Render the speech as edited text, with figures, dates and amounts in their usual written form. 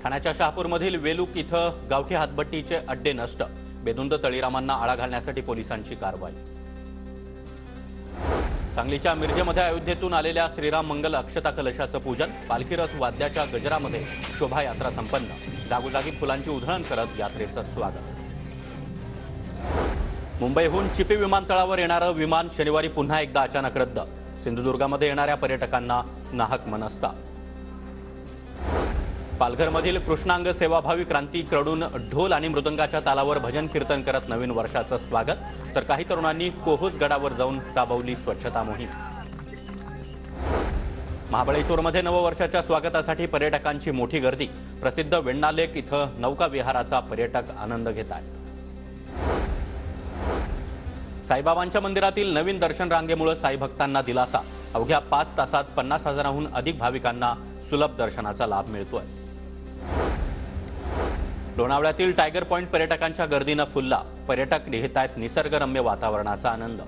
ठाण्याच्या शहापूरमधील वेलूक इथं गावठी हातभट्टीचे अड्डे नष्ट, बेधुंद तळीरामांना आळा घालण्यासाठी पोलिसांची कारवाई। सांगलीच्या मिरजेमध्ये अयोध्येतून आलेल्या श्रीराम मंगल अक्षता कलशाचं पूजन, पालखी रथ वाद्याच्या गजरामध्ये शोभायात्रा संपन्न, जागोजागी फुलांची उधळण करत यात्रेचं स्वागत। मुंबईहून चिपी विमानतळावर येणारं विमान शनिवारी पुन्हा एकदा अचानक रद्द, सिंधुदुर्गामध्ये येणाऱ्या पर्यटकांना नाहक मनस्ताप। पालघरमधील कृष्णांग सेवाभावी क्रांतीकडून ढोल आणि मृदंगाच्या तालावर भजन कीर्तन करत नवीन वर्षाचं स्वागत, तर काही तरुणांनी कोहोज गडावर जाऊन राबवली स्वच्छता मोहीम। महाबळेश्वरमध्ये नववर्षाच्या स्वागतासाठी पर्यटकांची मोठी गर्दी, प्रसिद्ध वेण्णा लेक इथं नौका विहाराचा पर्यटक आनंद घेत आहेत। साईबाबांच्या मंदिरातील नवीन दर्शन रांगेमुळे साई भक्तांना दिलासा, अवघ्या 5 तासात 50,000हून अधिक भाविकांना सुलभ दर्शनाचा लाभ मिळतोय। लोणावळ्यातील टायगर पॉइंट पर्यटकांच्या गर्दीनं फुलला, पर्यटक घेत आहेत निसर्गरम्य वातावरणाचा आनंद।